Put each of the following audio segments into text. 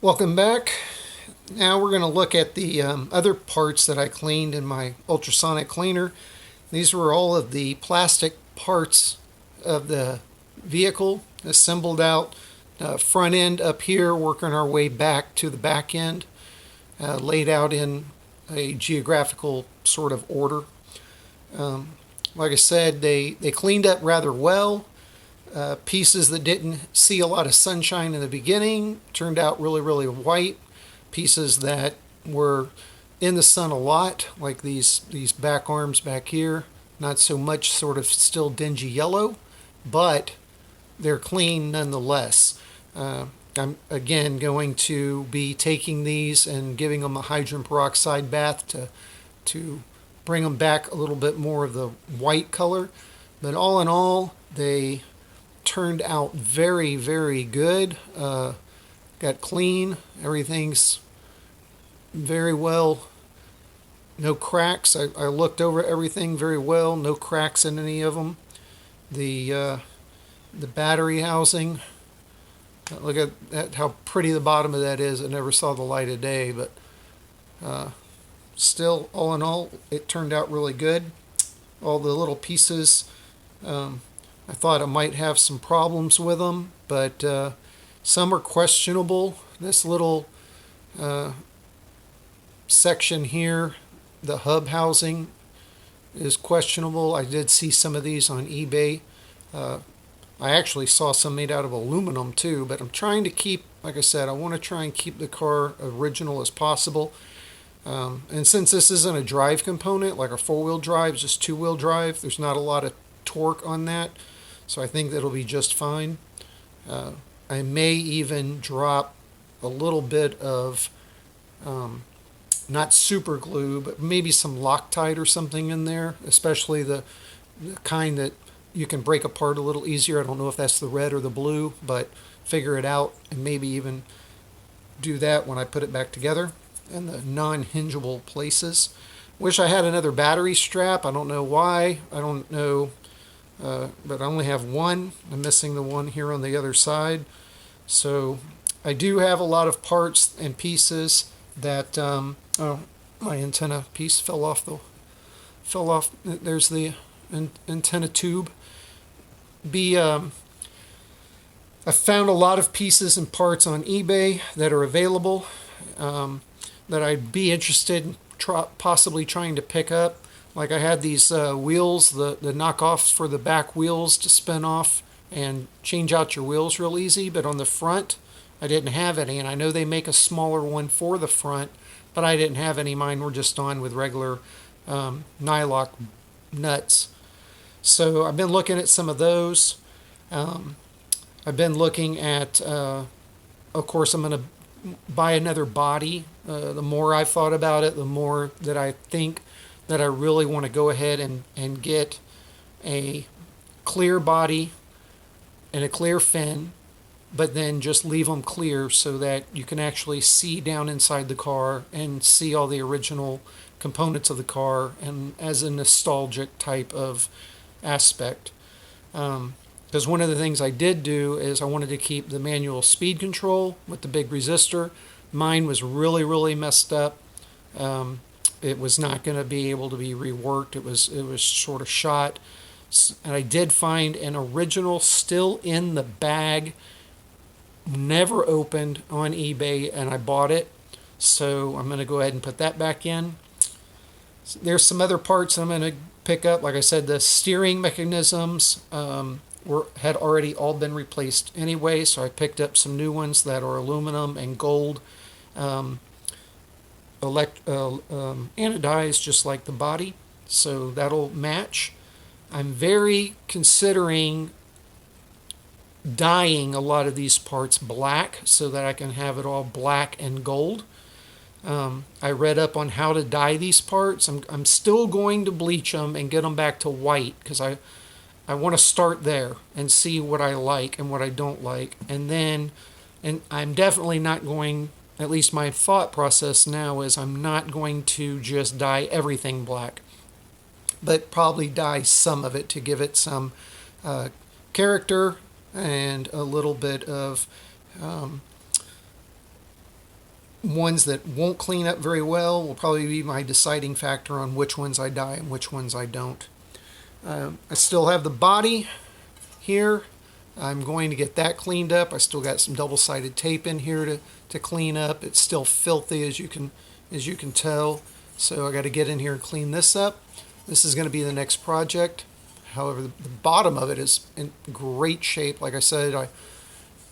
Welcome back. Now we're going to look at the other parts that I cleaned in my ultrasonic cleaner. These were all of the plastic parts of the vehicle assembled out, front end up here, working our way back to the back end, laid out in a geographical sort of order. Like I said, they cleaned up rather well. Pieces that didn't see a lot of sunshine in the beginning turned out really white. Pieces that were in the sun a lot, like these back arms back here, not so much, sort of still dingy yellow, but they're clean nonetheless. I'm again going to be taking these and giving them a hydrogen peroxide bath to bring them back a little bit more of the white color. But all in all, they turned out very good. Got clean. Everything's very well. No cracks. I looked over everything very well. No cracks in any of them. The battery housing. Look at how pretty the bottom of that is. It never saw the light of day, but still, all in all, it turned out really good. All the little pieces. I thought I might have some problems with them, but some are questionable. This little section here, the hub housing, is questionable. I did see some of these on eBay. I actually saw some made out of aluminum too, but I'm trying to keep, like I said, I want to try and keep the car original as possible. And since this isn't a drive component, like a four-wheel drive, it's just two-wheel drive, there's not a lot of torque on that. So I think that'll be just fine. I may even drop a little bit of, not super glue, but maybe some Loctite or something in there, especially the kind that you can break apart a little easier. I don't know if that's the red or the blue, but figure it out and maybe even do that when I put it back together. And the non-hingeable places. Wish I had another battery strap. I don't know why. I don't know. But I only have one. I'm missing the one here on the other side. So I do have a lot of parts and pieces that, oh, my antenna piece fell off. There's the antenna tube. I found a lot of pieces and parts on eBay that are available that I'd be interested in possibly trying to pick up. Like I had these wheels, the knockoffs for the back wheels to spin off and change out your wheels real easy, but on the front I didn't have any, and I know they make a smaller one for the front, but I didn't have any. Mine were just on with regular nylon nuts. So I've been looking at some of those. I've been looking at, of course, I'm going to buy another body. The more I've thought about it, the more that I think that I really want to go ahead and get a clear body and a clear fin, but then just leave them clear so that you can actually see down inside the car and see all the original components of the car, and as a nostalgic type of aspect. Because one of the things I did do is I wanted to keep the manual speed control with the big resistor. Mine was really messed up. It was not going to be able to be reworked. It was sort of shot. And I did find an original still in the bag, never opened, on eBay, and I bought it. So I'm going to go ahead and put that back in. There's some other parts I'm going to pick up. Like I said, the steering mechanisms had already all been replaced anyway, so I picked up some new ones that are aluminum and gold. Anodized just like the body, so that'll match. I'm very considering dyeing a lot of these parts black so that I can have it all black and gold. I read up on how to dye these parts. I'm still going to bleach them and get them back to white because I want to start there and see what I like and what I don't like, and I'm definitely not going, at least my thought process now is I'm not going to just dye everything black, but probably dye some of it to give it some character and a little bit of ones that won't clean up very well will probably be my deciding factor on which ones I dye and which ones I don't. I still have the body here. I'm going to get that cleaned up. I still got some double-sided tape in here to clean up. It's still filthy, as you can tell. So I got to get in here and clean this up. This is going to be the next project. However, the bottom of it is in great shape. Like I said, I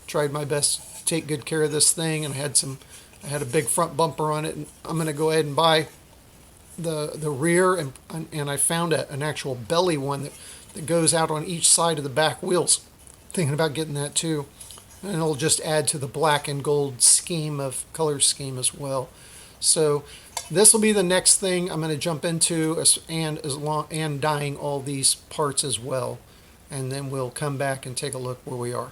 tried my best to take good care of this thing, and I had a big front bumper on it, and I'm going to go ahead and buy the rear, and I found an actual belly one that goes out on each side of the back wheels. Thinking about getting that too, and it'll just add to the black and gold color scheme as well. So this will be the next thing I'm going to jump into, and dyeing all these parts as well, and then we'll come back and take a look where we are.